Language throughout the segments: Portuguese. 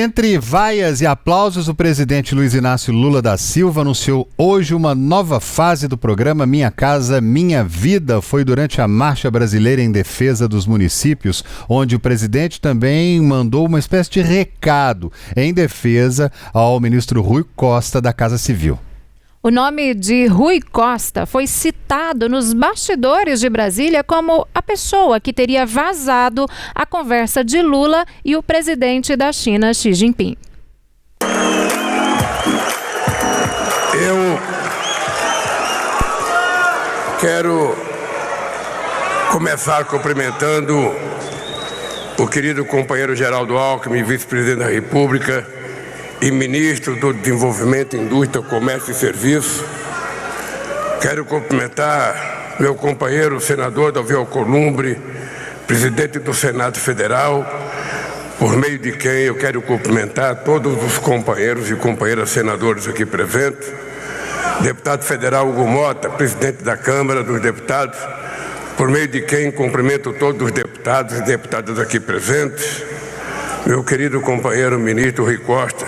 Entre vaias e aplausos, o presidente Luiz Inácio Lula da Silva anunciou hoje uma nova fase do programa Minha Casa Minha Vida. Foi durante a Marcha Brasileira em Defesa dos Municípios, onde o presidente também mandou uma espécie de recado em defesa ao ministro Rui Costa da Casa Civil. O nome de Rui Costa foi citado nos bastidores de Brasília como a pessoa que teria vazado a conversa de Lula e o presidente da China, Xi Jinping. Eu quero começar cumprimentando o querido companheiro Geraldo Alckmin, vice-presidente da República e ministro do Desenvolvimento, Indústria, Comércio e Serviço. Quero cumprimentar meu companheiro senador Davi Alcolumbre, presidente do Senado Federal, por meio de quem eu quero cumprimentar todos os companheiros e companheiras senadores aqui presentes, deputado federal Hugo Mota, presidente da Câmara dos Deputados, por meio de quem cumprimento todos os deputados e deputadas aqui presentes, meu querido companheiro ministro Rui Costa,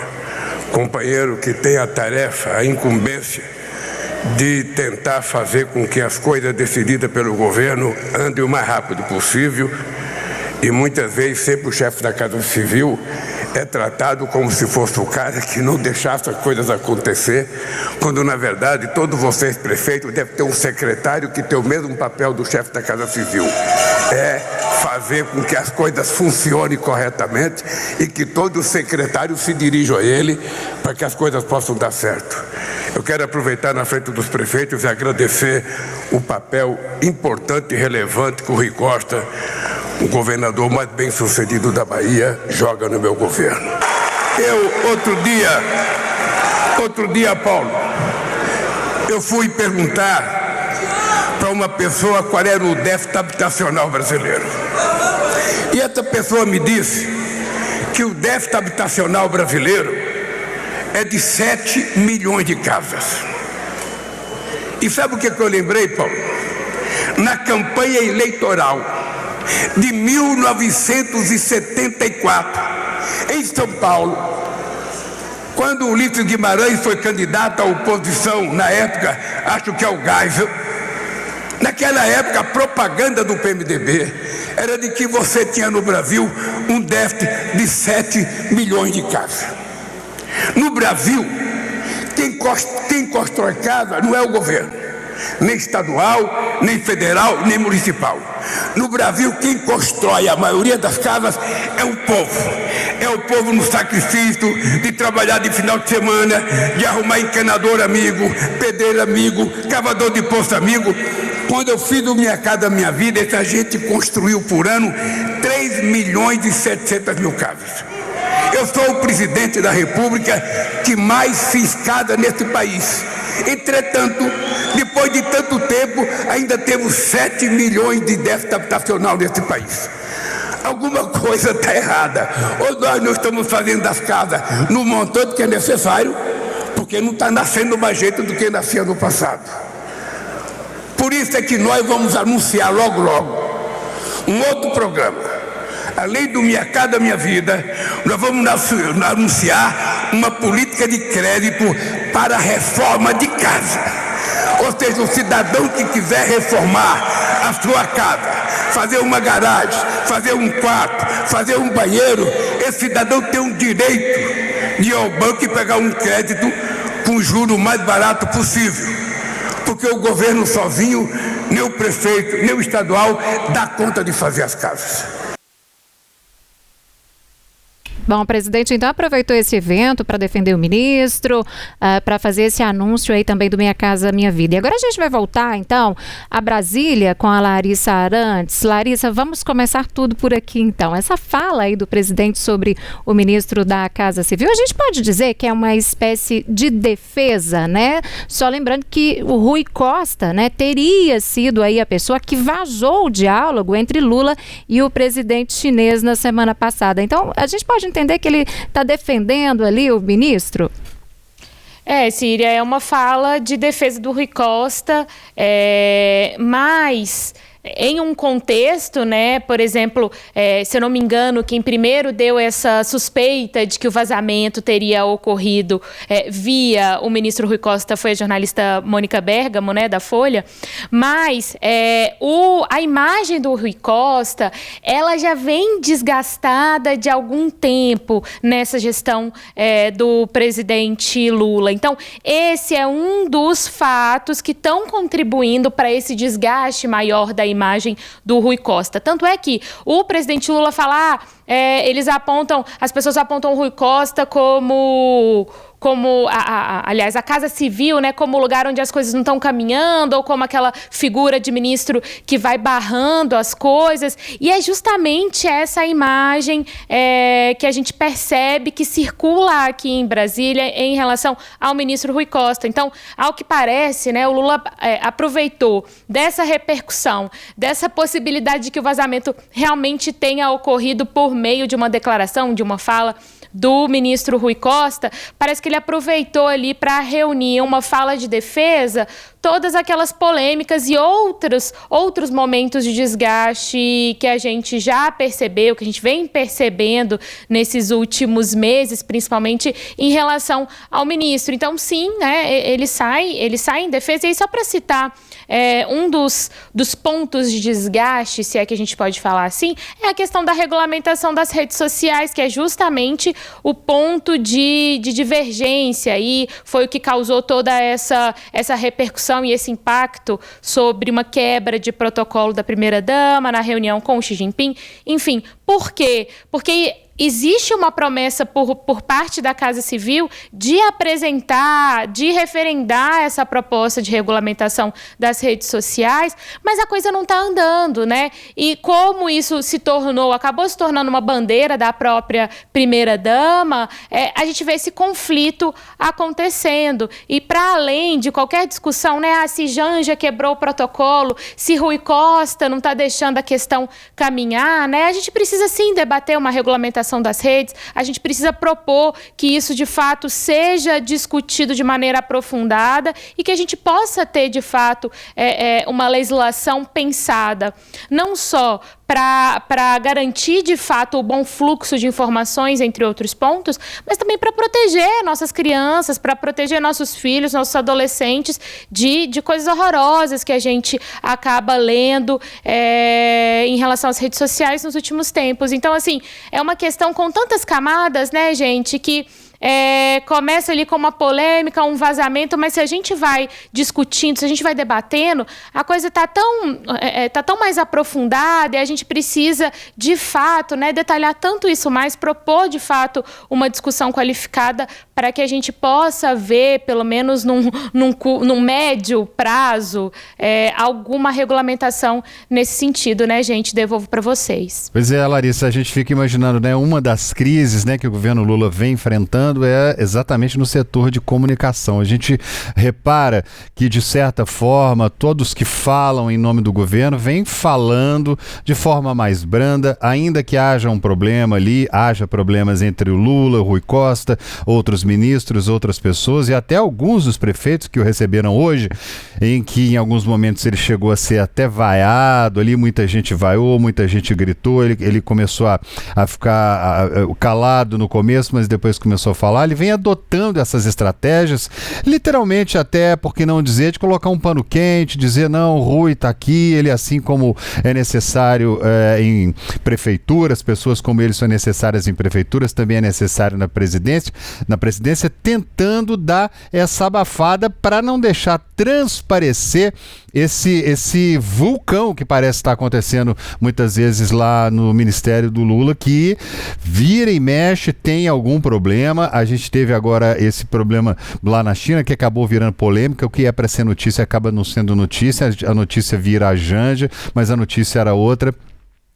companheiro que tem a tarefa, a incumbência de tentar fazer com que as coisas decididas pelo governo andem o mais rápido possível, e muitas vezes sempre o chefe da Casa Civil é tratado como se fosse o cara que não deixasse as coisas acontecer, quando na verdade todos vocês prefeitos devem ter um secretário que tem o mesmo papel do chefe da Casa Civil, é fazer com que as coisas funcionem corretamente e que todo secretário se dirija a ele para que as coisas possam dar certo. Eu quero aproveitar na frente dos prefeitos e agradecer o papel importante e relevante que o Rui Costa, o governador mais bem sucedido da Bahia, joga no meu governo. Outro dia, Paulo, eu fui perguntar para uma pessoa qual era o déficit habitacional brasileiro. E essa pessoa me disse que o déficit habitacional brasileiro é de 7 milhões de casas. E sabe o que eu lembrei, Paulo? Na campanha eleitoral de 1974, em São Paulo, quando o Ulisses Guimarães foi candidato à oposição, na época, acho que é o Geisel, naquela época a propaganda do PMDB era de que você tinha no Brasil um déficit de 7 milhões de casas. No Brasil, quem constrói casa não é o governo, nem estadual, nem federal, nem municipal. No Brasil, quem constrói a maioria das casas é o povo. É o povo no sacrifício de trabalhar de final de semana, de arrumar encanador amigo, pedreiro amigo, cavador de poço amigo. Quando eu fiz o Minha Casa Minha Vida, essa gente construiu por ano 3 milhões e 700 mil casas. Eu sou o presidente da República que mais fiz casa nesse país. Entretanto, depois de tanto tempo, ainda temos 7 milhões de déficit habitacional nesse país. Alguma coisa está errada. Ou nós não estamos fazendo das casas no montante que é necessário, porque não está nascendo mais gente do que nascia no passado. Por isso é que nós vamos anunciar logo um outro programa. Além do Minha Casa Minha Vida, nós vamos anunciar uma política de crédito para a reforma de casa. Ou seja, o cidadão que quiser reformar a sua casa, fazer uma garagem, fazer um quarto, fazer um banheiro, esse cidadão tem um direito de ir ao banco e pegar um crédito com o juro mais barato possível. Porque o governo sozinho, nem o prefeito, nem o estadual, dá conta de fazer as casas. Bom, o presidente então aproveitou esse evento para defender o ministro, para fazer esse anúncio aí também do Minha Casa Minha Vida. E agora a gente vai voltar então a Brasília com a Larissa Arantes. Larissa, vamos começar tudo por aqui então. Essa fala aí do presidente sobre o ministro da Casa Civil, a gente pode dizer que é uma espécie de defesa, né? Só lembrando que o Rui Costa, né, teria sido aí a pessoa que vazou o diálogo entre Lula e o presidente chinês na semana passada. Então, a gente pode entender que ele está defendendo ali o ministro? Síria, é uma fala de defesa do Rui Costa, mas em um contexto, né, por exemplo, se eu não me engano, quem primeiro deu essa suspeita de que o vazamento teria ocorrido via o ministro Rui Costa foi a jornalista Mônica Bergamo, né, da Folha, mas a imagem do Rui Costa, ela já vem desgastada de algum tempo nessa gestão do presidente Lula. Então, esse é um dos fatos que estão contribuindo para esse desgaste maior da imagem do Rui Costa. Tanto é que o presidente Lula fala, as pessoas apontam o Rui Costa como aliás, a Casa Civil, né, como o lugar onde as coisas não estão caminhando, ou como aquela figura de ministro que vai barrando as coisas. E é justamente essa imagem que a gente percebe que circula aqui em Brasília em relação ao ministro Rui Costa. Então, ao que parece, né, o Lula aproveitou dessa repercussão, dessa possibilidade de que o vazamento realmente tenha ocorrido por meio de uma declaração, de uma fala do ministro Rui Costa. Parece que ele aproveitou ali para reunir uma fala de defesa todas aquelas polêmicas e outros momentos de desgaste que a gente já percebeu, que a gente vem percebendo nesses últimos meses, principalmente em relação ao ministro. Então, sim, né, ele sai em defesa. E aí, só para citar um dos pontos de desgaste, se é que a gente pode falar assim, é a questão da regulamentação das redes sociais, que é justamente o ponto de divergência, e foi o que causou toda essa repercussão e esse impacto sobre uma quebra de protocolo da primeira-dama na reunião com o Xi Jinping. Enfim, por quê? Porque existe uma promessa por parte da Casa Civil de apresentar, de referendar essa proposta de regulamentação das redes sociais, mas a coisa não está andando, né? E como isso acabou se tornando uma bandeira da própria primeira-dama, a gente vê esse conflito acontecendo. E para além de qualquer discussão, né, se Janja quebrou o protocolo, se Rui Costa não está deixando a questão caminhar, né, a gente precisa sim debater uma regulamentação das redes, a gente precisa propor que isso de fato seja discutido de maneira aprofundada e que a gente possa ter de fato uma legislação pensada não só para garantir de fato o bom fluxo de informações, entre outros pontos, mas também para proteger nossas crianças, para proteger nossos filhos, nossos adolescentes de coisas horrorosas que a gente acaba lendo em relação às redes sociais nos últimos tempos. Então, assim, é uma questão com tantas camadas, né, gente, que começa ali com uma polêmica, um vazamento, mas se a gente vai discutindo, se a gente vai debatendo, a coisa está tão mais aprofundada, e a gente precisa, de fato, né, detalhar tanto isso mais, propor, de fato, uma discussão qualificada para que a gente possa ver, pelo menos num médio prazo, alguma regulamentação nesse sentido, né, gente? Devolvo para vocês. Pois é, Larissa, a gente fica imaginando, né, uma das crises, né, que o governo Lula vem enfrentando é exatamente no setor de comunicação. A gente repara que, de certa forma, todos que falam em nome do governo vêm falando de forma mais branda, ainda que haja um problema ali, haja problemas entre o Lula, o Rui Costa, outros ministros, outras pessoas e até alguns dos prefeitos que o receberam hoje, em que em alguns momentos ele chegou a ser até vaiado ali, muita gente vaiou, muita gente gritou, ele começou a ficar calado no começo, mas depois começou a falar. Ele vem adotando essas estratégias, literalmente até, por que não dizer, de colocar um pano quente, dizer não, o Rui está aqui, ele assim como é necessário em prefeituras, pessoas como ele são necessárias em prefeituras, também é necessário na presidência, tentando dar essa abafada para não deixar transparecer esse vulcão que parece estar acontecendo muitas vezes lá no Ministério do Lula, que vira e mexe, tem algum problema. A gente teve agora esse problema lá na China, que acabou virando polêmica. O que é para ser notícia acaba não sendo notícia. A notícia vira a Janja, mas a notícia era outra.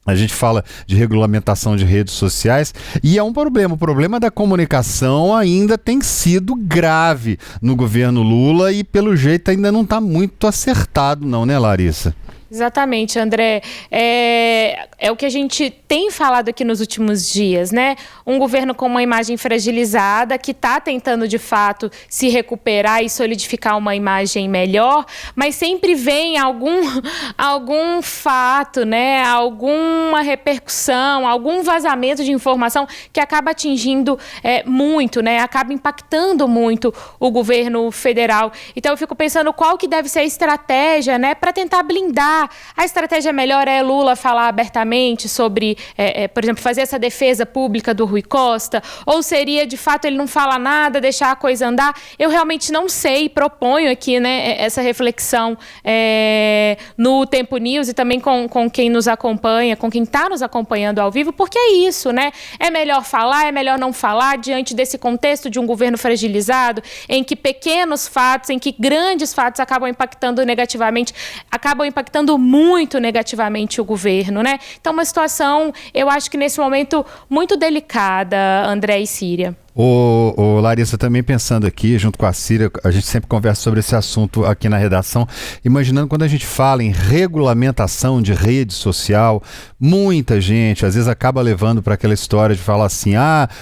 A gente fala de regulamentação de redes sociais e é um problema. O problema da comunicação ainda tem sido grave no governo Lula e, pelo jeito, ainda não está muito acertado não, né, Larissa? Exatamente, André. É o que a gente tem falado aqui nos últimos dias, né? Um governo com uma imagem fragilizada, que está tentando, de fato, se recuperar e solidificar uma imagem melhor, mas sempre vem algum fato, né? Alguma repercussão, algum vazamento de informação que acaba atingindo muito, né? Acaba impactando muito o governo federal. Então, eu fico pensando qual que deve ser a estratégia, né? Para tentar blindar. A estratégia melhor é Lula falar abertamente sobre, por exemplo, fazer essa defesa pública do Rui Costa? Ou seria, de fato, ele não fala nada, deixar a coisa andar? Eu realmente não sei, proponho aqui, né, essa reflexão no Tempo News e também com quem nos acompanha, com quem está nos acompanhando ao vivo, porque é isso, né? É melhor falar, é melhor não falar diante desse contexto de um governo fragilizado, em que pequenos fatos, em que grandes fatos acabam impactando muito negativamente o governo, né? Então, uma situação, eu acho que nesse momento, muito delicada, André e Síria. Ô Larissa, também pensando aqui, junto com a Síria, a gente sempre conversa sobre esse assunto aqui na redação, imaginando quando a gente fala em regulamentação de rede social, muita gente às vezes acaba levando para aquela história de falar assim,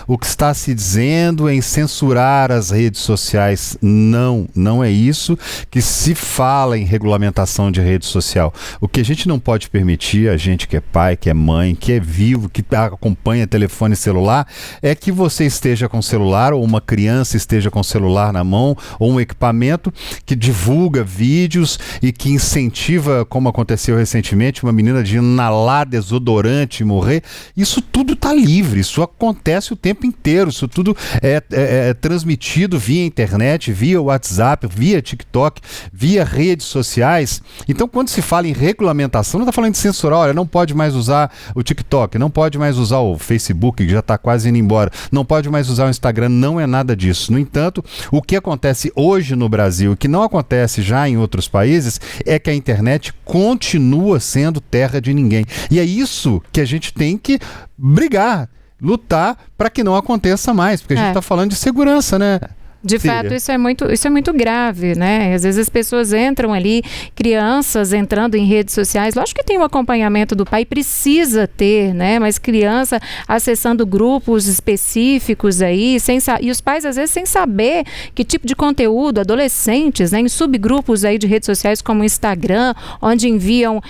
o que está se dizendo em censurar as redes sociais. Não é isso que se fala em regulamentação de rede social. O que a gente não pode permitir, a gente que é pai, que é mãe, que é vivo, que acompanha telefone celular, é que você esteja com celular, ou uma criança esteja com o celular na mão, ou um equipamento que divulga vídeos e que incentiva, como aconteceu recentemente, uma menina de inalar desodorante e morrer. Isso tudo está livre, isso acontece o tempo inteiro, isso tudo é transmitido via internet, via WhatsApp, via TikTok, via redes sociais. Então, quando se fala em regulamentação, não está falando de censurar, olha, não pode mais usar o TikTok, não pode mais usar o Facebook, que já está quase indo embora, não pode mais usar o Instagram, não é nada disso. No entanto, o que acontece hoje no Brasil, que não acontece já em outros países, é que a internet continua sendo terra de ninguém. E é isso que a gente tem que brigar, lutar para que não aconteça mais, porque a gente está falando de segurança, né? De fato, isso é muito grave, né? Às vezes as pessoas entram ali, crianças entrando em redes sociais, lógico que tem um acompanhamento do pai, precisa ter, né? Mas criança acessando grupos específicos aí, e os pais às vezes sem saber que tipo de conteúdo, adolescentes, né? Em subgrupos aí de redes sociais como o Instagram, onde enviam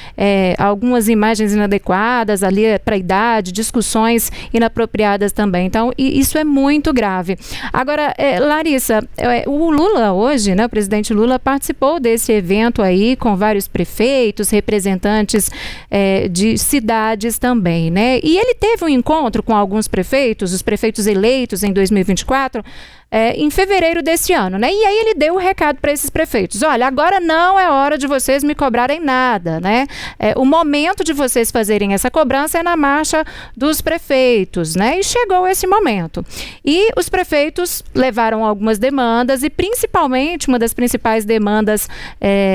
algumas imagens inadequadas ali para a idade, discussões inapropriadas também. Então, isso é muito grave. Agora, Larissa, o Lula hoje, né, o presidente Lula participou desse evento aí com vários prefeitos, representantes de cidades também, né? E ele teve um encontro com alguns prefeitos, os prefeitos eleitos em 2024, em fevereiro desse ano, né? E aí ele deu o recado para esses prefeitos: olha, agora não é hora de vocês me cobrarem nada, né? O momento de vocês fazerem essa cobrança é na marcha dos prefeitos, né? E chegou esse momento. E os prefeitos levaram algumas demandas, e principalmente uma das principais demandas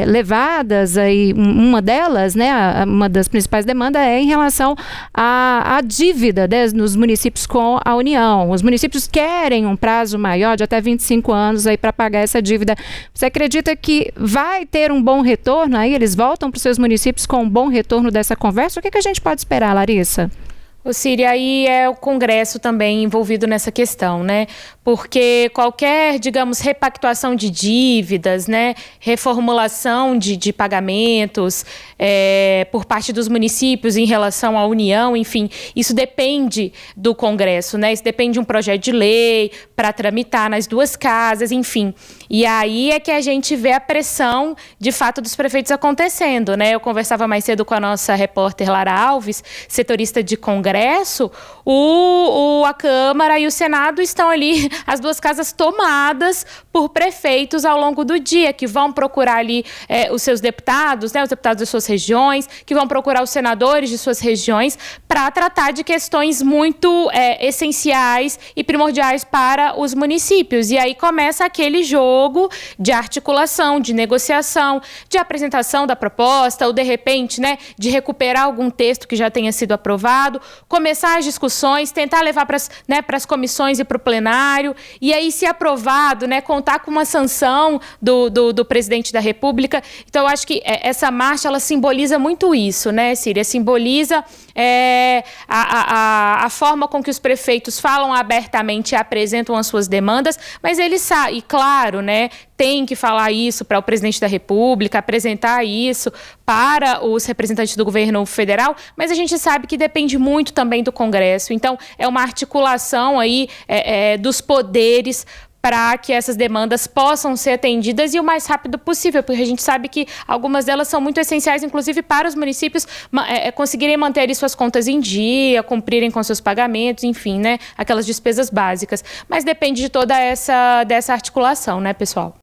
levadas aí, uma delas, né? Uma das principais demandas é em relação à dívida nos municípios com a União. Os municípios querem um prazo maior de até 25 anos aí para pagar essa dívida. Você acredita que vai ter um bom retorno aí? Eles voltam para os seus municípios com um bom retorno dessa conversa? O que a gente pode esperar, Larissa? Síria, aí é o Congresso também envolvido nessa questão, né? Porque qualquer, digamos, repactuação de dívidas, né? Reformulação de pagamentos por parte dos municípios em relação à União, enfim, isso depende do Congresso, né? Isso depende de um projeto de lei para tramitar nas duas casas, enfim. E aí é que a gente vê a pressão, de fato, dos prefeitos acontecendo, né? Eu conversava mais cedo com a nossa repórter Lara Alves, setorista de Congresso. A Câmara e o Senado estão ali, as duas casas tomadas por prefeitos ao longo do dia, que vão procurar ali os seus deputados, né, os deputados das suas regiões, que vão procurar os senadores de suas regiões para tratar de questões muito essenciais e primordiais para os municípios. E aí começa aquele jogo de articulação, de negociação, de apresentação da proposta, ou de repente, né, de recuperar algum texto que já tenha sido aprovado, começar as discussões, tentar levar para as comissões e para o plenário, e aí, se aprovado, né, contar com uma sanção do presidente da República. Então, eu acho que essa marcha, ela simboliza muito isso, né, Síria? Simboliza a forma com que os prefeitos falam abertamente e apresentam as suas demandas, mas eles sabem, e claro, né, tem que falar isso para o presidente da República, apresentar isso para os representantes do governo federal, mas a gente sabe que depende muito também do Congresso. Então, é uma articulação aí dos poderes para que essas demandas possam ser atendidas e o mais rápido possível, porque a gente sabe que algumas delas são muito essenciais, inclusive para os municípios conseguirem manter suas contas em dia, cumprirem com seus pagamentos, enfim, né, aquelas despesas básicas. Mas depende de toda dessa articulação, né, pessoal?